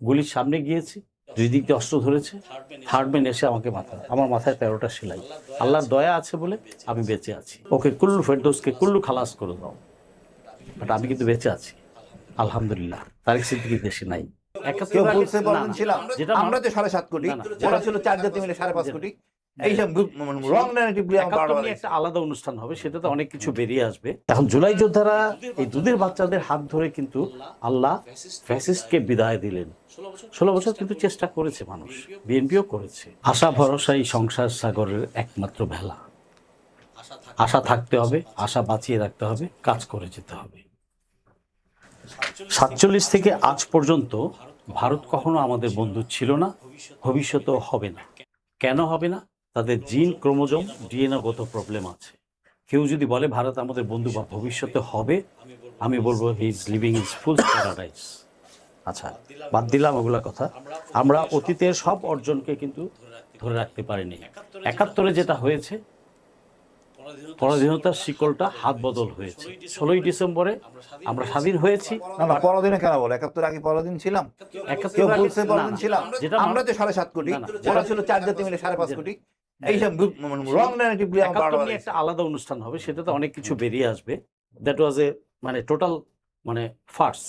গুলির সামনে গিয়েছি, দুই দিক দিয়ে অস্ত্র ধরেছে, থার্ড ম্যান এসে আমাকে আমার মাথায় 13টা সেলাই। আল্লাহর দয়া আছে বলে আমি বেঁচে আছি। ওকে কুল্লু ফেরদৌসকে কুল্লু খালাস করে দাও, বাট আমি কিন্তু বেঁচে আছি আলহামদুলিল্লাহ। তারেক সিদ্দিকী দেশে নাই। কেউ বলছে পরদিন ছিলাম, যেটা আমরা তো 7.5 কোটি, ওরা ছিল 4 জাতি মিলে 5.5 কোটি। এইসব রং ন্যারেটিভ নিয়ে একটা আলাদা অনুষ্ঠান হবে, সেটাতে অনেক কিছু বেরিয়ে আসবে। এখন জুলাই যোদ্ধারা এই দুধের বাচ্চাদের হাত ধরে কিন্তু আল্লাহ ফ্যাসিস্টকে বিদায় দিলেন। 16 বছর কিন্তু চেষ্টা করেছে মানুষ, বিএনপিও করেছে। আশা ভরসা এই সংসার সাগরের একমাত্র ভেলা। আশা থাকতে হবে, আশা বাঁচিয়ে রাখতে হবে, কাজ করে যেতে হবে। 47 থেকে আজ পর্যন্ত ভারত কখনো আমাদের বন্ধু ছিল না, ভবিষ্যতেও হবে না। কেন হবে না? তাদের জিন, ক্রোমোজোম, ডিএনএগত প্রবলেম আছে। কেউ যদি বলে ভারত আমাদের বন্ধু বা ভবিষ্যতে হবে, আমি বলবো he is living is full paradise. আচ্ছা, বাদ দিলাম ওগুলা কথা। আমরা অতীতের সব অর্জনকে কিন্তু ধরে রাখতে পারিনি। 71-এ যেটা হয়েছে, পরাধীনতার শিকলটা হাত বদল হয়েছে। 16ই ডিসেম্বরে আমরা স্বাধীন হয়েছি। না, পরদিনে কেন বলে? 71 আগে পরদিন ছিলাম। কেউ বলছে পরদিন ছিলাম, আমরা তো 7.5 কোটি, ওরা ছিল 4 জাতি মিলে 5.5 কোটি। এইসব রং ন্যারেটিভ নিয়ে একটা আলাদা অনুষ্ঠান হবে, সেটাতে অনেক কিছু বেরিয়ে আসবে। দ্যাট ওয়াজ এ মানে টোটাল মানে ফার্স।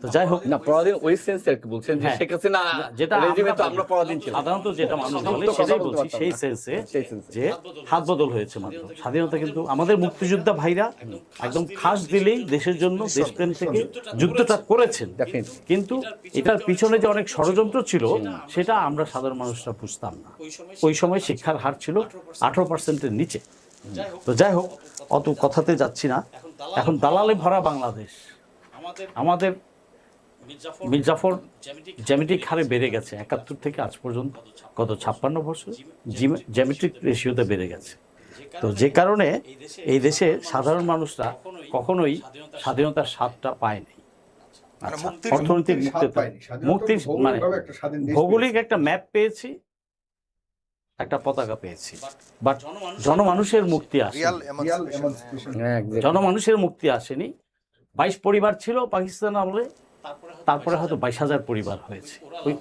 তো যাই হোক, না পরাধীন ওই সেন্স আর কি বলছেন যে শেখ হাসিনা যেটা রেজিমে তো আমরা পরাধীন ছিলাম, সাধারণত যেটা মানুষ বলে সেটাই বলছি, সেই সেন্সে যে হাত বদল হয়েছে মাত্র। স্বাধীনতা কিন্তু আমাদের মুক্তিযোদ্ধা ভাইরা একদম খাস দিলেই দেশের জন্য দেশপ্রেম থেকে যুদ্ধটা করেছেন, কিন্তু এটার পিছনে যে অনেক ষড়যন্ত্র ছিল সেটা আমরা সাধারণ মানুষরা বুঝতাম না। ওই সময় শিক্ষার হার ছিল 18%-এর নিচে। তো যাই হোক, অত কথাতে যাচ্ছি না। এখন দালালে ভরা বাংলাদেশ। আমাদের মির্জাফর জ্যামিতিক হারে বেড়ে গেছে 71 থেকে আজ পর্যন্ত, গত 56 বছর জ্যামিতিক রেশিওতে বেড়ে গেছে। তো যে কারণে এই দেশে সাধারণ মানুষরা কখনোই স্বাধীনতার স্বাদটা পায়নি। অর্থনৈতিক মুক্তির মানে ভৌগোলিক একটা ম্যাপ পেয়েছি, একটা পতাকা পেয়েছি, বাট জনমানুষের মুক্তি আসেনি। জনমানুষের মুক্তি আসেনি। 22 পরিবার ছিল পাকিস্তান আমলে, তারপরে হয়তো 22,000 পরিবার হয়েছে।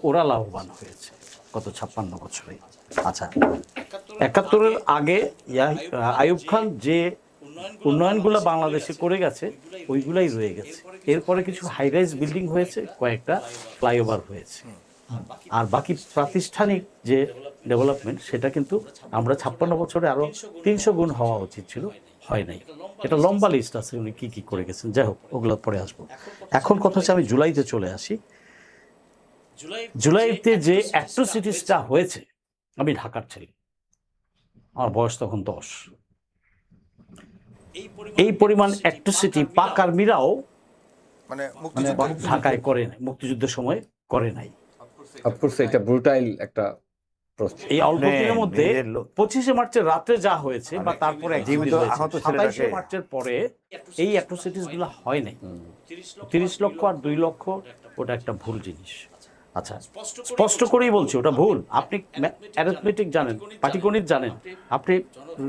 ওরা লাভবান হয়েছে গত 56 বছরে। আচ্ছা, 71-এর আগে আইয়ুব খান যে উন্নয়নগুলো বাংলাদেশে করে গেছে ওইগুলাই রয়ে গেছে। এরপরে কিছু হাই রাইজ বিল্ডিং হয়েছে, কয়েকটা ফ্লাইওভার হয়েছে, আর বাকি প্রাতিষ্ঠানিক যে ডেভেলপমেন্ট সেটা কিন্তু আমরা 56 বছরে আরো 300 গুণ হওয়া উচিত ছিল, হয় নাই। এটা লম্বা লিস্ট আছে উনি কি কি করে গেছেন। যাই হোক, ওগুলো পরে আসবো। এখন কথা হচ্ছে আমি জুলাইতে চলে আসি। জুলাইতে যে অ্যাট্রোসিটিসটা হয়েছে, আমি ঢাকার ছেলে, আমার বয়স তখন 10। এই পরিমাণ অ্যাট্রোসিটি পাক আর্মিরাও মানে ঢাকায় করে নাই, মুক্তিযুদ্ধের সময় করে নাই। অফকোর্স এটা ব্রুটাইল একটা এই অল্প দিনের মধ্যে 25শে মার্চের রাতে যা হয়েছে বা তারপরে 27শে মার্চের পরে এই অ্যাট্রোসিটিস গুলো হয় নাই। 30 লক্ষ আর 2 লক্ষ ওটা একটা ভুল জিনিস। আচ্ছা, স্পষ্ট করেই বলছি ওটা ভুল। আপনি অ্যারিথমেটিক জানেন, পাটিগণিত জানেন, আপনি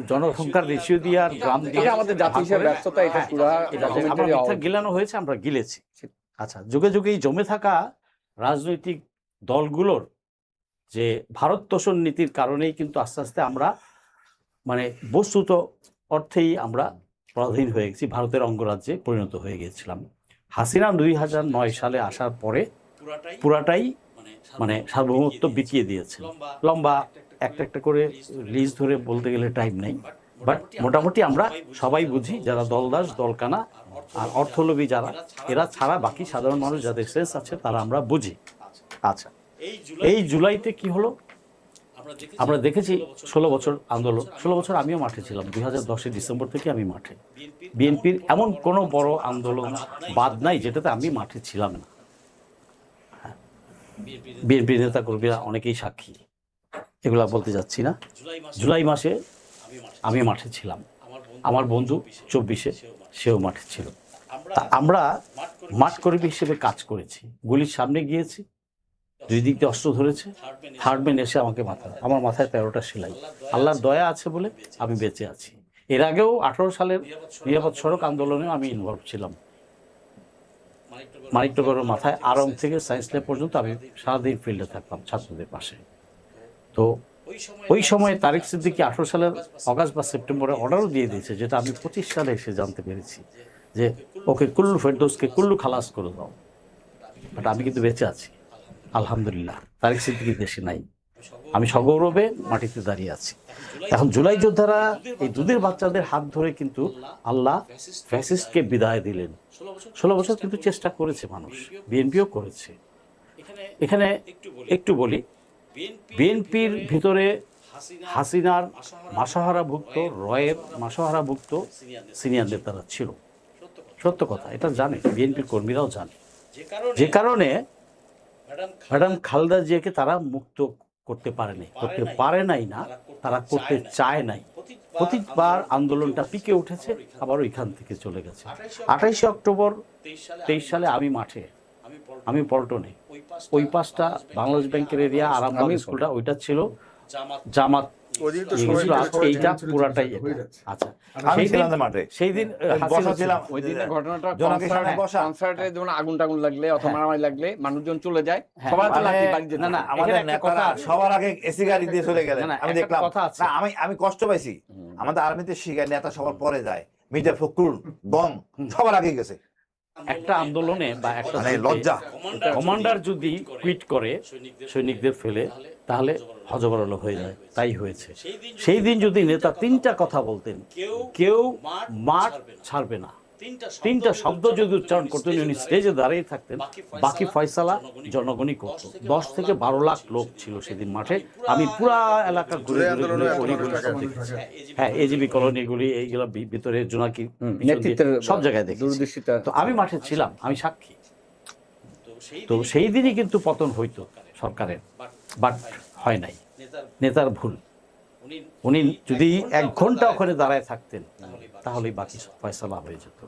জনসংখ্যার রেশিও দিয়ে আর গ্রাম দিয়ে, এটা আমাদের জাতি হিসেবে ব্যর্থতা, এটা পুরো আমরা মিথ্যা গিলানো হয়েছে, আমরা গিলেছি। আচ্ছা, যুগে যুগে এই জমে থাকা রাজনৈতিক দলগুলোর যে ভারত তোষণ নীতির কারণেই কিন্তু আস্তে আস্তে আমরা মানে বস্তুত অর্থেই আমরা পরাধীন হয়ে গেছি, ভারতের অঙ্গরাজ্যে পরিণত হয়ে গিয়েছিলাম। হাসিনা 2009 সালে আসার পরে পুরাটাই মানে সার্বভৌমত্ব বিকিয়ে দিয়েছে। লম্বা একটা একটা করে লিস্ট ধরে বলতে গেলে টাইম নেই, বাট মোটামুটি আমরা সবাই বুঝি, যারা দলদাস দলকানা আর অর্থলোভী যারা, এরা ছাড়া বাকি সাধারণ মানুষ যাদের সেন্স আছে তারা আমরা বুঝি। আচ্ছা, এই জুলাইতে কি হলো আমরা দেখেছি। 16 বছর আন্দোলন, 16 বছর আমিও মাঠে ছিলাম। 2010 ডিসেম্বর থেকে আমি মাঠে। বিএনপির এমন কোনো বড় আন্দোলন বাদ নাই যেটাতে আমি মাঠে ছিলাম না। বিএনপি নেতা কর্মীরা অনেকেই সাক্ষী, এগুলা বলতে যাচ্ছি না। জুলাই মাসে আমি মাঠে ছিলাম, আমার বন্ধু 24-এ সেও মাঠে ছিল। তা আমরা মাঠ কর্মী হিসেবে কাজ করেছি, গুলির সামনে গিয়েছি, দুই দিক দিয়ে অস্ত্র ধরেছে, থার্ড ম্যান এসে আমার মাথায় 13টা সেলাই। আল্লাহর দয়া আছে বলে আমি বেঁচে আছি। এর আগেও 18 সালের নিরাপদ সড়ক আন্দোলনেও আমি ইনভলভ ছিলাম। মানিকনগরের মাথায় আড়ং থেকে সায়েন্স ল্যাব পর্যন্ত আমি সারাদিন ফিল্ডে থাকতাম ছাত্রদের পাশে। তো ওই সময় তারেক সিদ্দিকী 18 সালের অগাস্ট বা সেপ্টেম্বরে অর্ডারও দিয়ে দিয়েছে, যেটা আমি 25 সালে এসে জানতে পেরেছি, যে ওকে কুল্লু ফেরদৌসকে কুল্লু খালাস করে দাও। বাট আমি কিন্তু বেঁচে আছি আলহামদুলিল্লাহ, তারেক সিদ্দিকী দেশে নাই, আমি সগৌরবে মাটিতে দাঁড়িয়ে আছি। এখন জুলাই যোদ্ধারা এই দুধের বাচ্চাদের হাত ধরে কিন্তু আল্লাহ ফ্যাসিস্টকে বিদায় দিলেন। 16 বছর কিন্তু চেষ্টা করেছে মানুষ, বিএনপিও করেছে। এখানে একটু বলি, বিএনপির ভিতরে হাসিনার মাসাহারাভুক্ত, রয়ের মাসাহারাভুক্ত সিনিয়র নেতারা ছিল, সত্য কথা, এটা জানে বিএনপির কর্মীরাও জানে। যে কারণে ম্যাডাম খালেদা জিয়াকে তারা মুক্ত করতে পারে নাই না, তারা করতে চায় নাই। প্রতিবার আন্দোলনটা পিকে উঠেছে, আবার ওইখান থেকে চলে গেছে। 28 অক্টোবর 23 সালে আমি মাঠে, আমি পল্টনে, ওই পাশটা বাংলাদেশ ব্যাংকের এরিয়া, আরামবাগ স্কুলটা, ওইটা ছিল জামাত, এইটা পুরাটাই আচ্ছা। আমি ছিলাম মাঠে সেই দিন বসা ছিলাম, ওই দিনের ঘটনাটা জনকের সামনে বসা। কনসার্টে যেমন আগুন টাগুন লাগলে অথবা মারামারি লাগলে মানুষজন চলে যায়, সবার তো লাঠি বাড়ি যেতে না, আমাদের এখানে একটা কথা নেতারা আছে। সবার আগে এসি গাড়ি দিয়ে চলে গেলেন। না, আমি একটা দেখলাম, কথা আছে। না আমি কষ্ট পাইছি। আমাদের আর্মিতে শিখায় নেতা সবার পরে যায়, মির্জা ফখরুল বম সবার আগে গেছে। একটা আন্দোলনে বা একটা মানে লজ্জা। কমান্ডার যদি কুইট করে সৈনিকদের ফেলে, তাহলে হযবরল হয়ে যায়, তাই হয়েছে। সেই দিন যদি নেতা 3টা কথা বলতেন, কেউ মাঠ ছাড়বে না, 3টা শব্দ যদি উচ্চারণ করতেন, উনি স্টেজে দাঁড়িয়ে থাকতেন, বাকি ফয়সালা জনগণই করত। 10 থেকে 12 লাখ লোক ছিল সেদিন মাঠে। আমি পুরা এলাকা ঘুরে ঘুরে অলিগুলি সব দেখেছি। হ্যাঁ, এজিবি কলোনিগুলি, এইগুলো ভিতরে জোনাকি সব জায়গায় দেখেছি। তো আমি মাঠে ছিলাম, আমি সাক্ষী। তো সেই দিনই কিন্তু পতন হইতো সরকারের, বাট হয় নাই, নেতার ভুল। উনি যদি 1 ঘন্টা ওখানে দাঁড়ায় থাকতেন, তাহলেই বাকি ফয়সালা হয়ে যেত।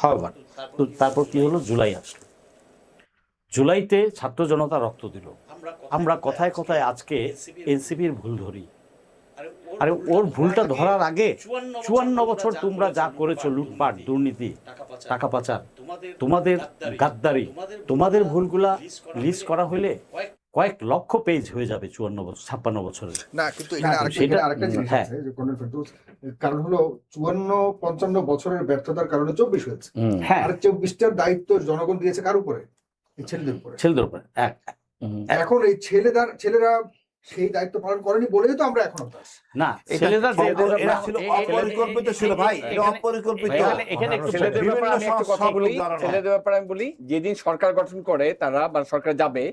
হাওয়ার তো তারপর কি হলো, জুলাই আসলো। জুলাইতে ছাত্র জনতা রক্ত দিল। আমরা কথায় কথায় আজকে এনসিপির ভুল ধরি, আরে ওর ভুলটা ধরার আগে 54 বছর তোমরা যা করেছো, লুটপাট, দুর্নীতি, টাকা পাচার, তোমাদের গাদ্দারি, তোমাদের ভুলগুলা লিস্ট করা হইলে কয়েক লক্ষ পেজ হয়ে যাবে 56 বছরে। না, কিন্তু এখানে আরেকটা জিনিস আছে যে কর্নেল ফেরদৌস, কারণ হলো 54-55 বছরের ব্যর্থতার কারণে 24 হয়েছে। হ্যাঁ, আর 24টার দায়িত্ব জনগণ দিয়েছে কার উপরে? এই ছেলেদের উপরে। ছেলেদের উপরে। এখন এই ছেলেরা সেই দায়িত্ব পালন করেনি বলেই তো আমরা এখন অবস্থা। না, ছেলেরা এরা ছিল অপরিকল্পিত ছিল ভাই, এটা অপরিকল্পিত। এখানে একটু ছেলেদের ব্যাপারে আমি একটা কথা বলি, ছেলেদের ব্যাপারে আমি বলি, যেদিন সরকার গঠন করে তারা বা সরকার যাবে,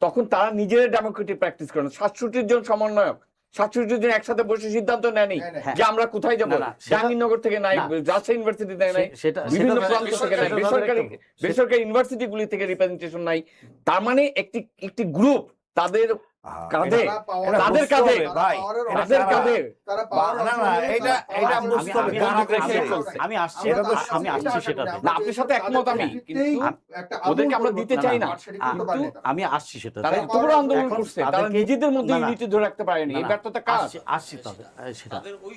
তখন তারা নিজেরা ডেমোক্রেটিক প্র্যাকটিস করেন। 67 জন সমন্বয়ক, 67 জন একসাথে বসে সিদ্ধান্ত নেয়নি যে আমরা কোথায় যাবো। জাহাঙ্গীরনগর থেকে নাই, রাজশাহী ইউনিভার্সিটি থেকে নাই, বিভিন্ন প্রান্ত থেকে নাই, বেসরকারি ইউনিভার্সিটি গুলি থেকে রিপ্রেজেন্টেশন নাই। তার মানে একটি গ্রুপ তাদের কাঁধে, তাদের কাঁধে ভাই, তাদের কাঁধে। আমি আসছি সেটাতে। না, আপনার সাথে একমত আমি, কিন্তু ওদেরকে আমরা দিতে চাই না। আমি আসছি সেটাতে। তারা এত বড় আন্দোলন করছে, তারা নিজেদের মধ্যে ইউনিটি ধরে রাখতে পারেনি। এই ব্যর্থতা কার? আসছি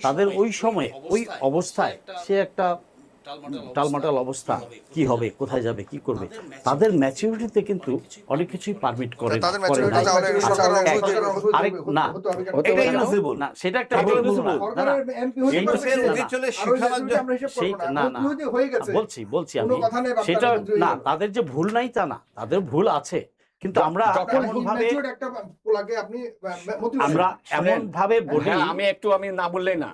তাদের ওই সময় ওই অবস্থায়, সে একটা টালমাটাল অবস্থা, কি হবে, কোথায় যাবে, কি করবে, তাদের ম্যাচুরিটিতে কিন্তু অনেক কিছুই পারমিট করে না। সেটা একটা বলছি আমি, সেটা না, তাদের যে ভুল নাই তা না, তাদের ভুল আছে, কিন্তু আমরা এমন ভাবে বলি, আমি না বললেই না।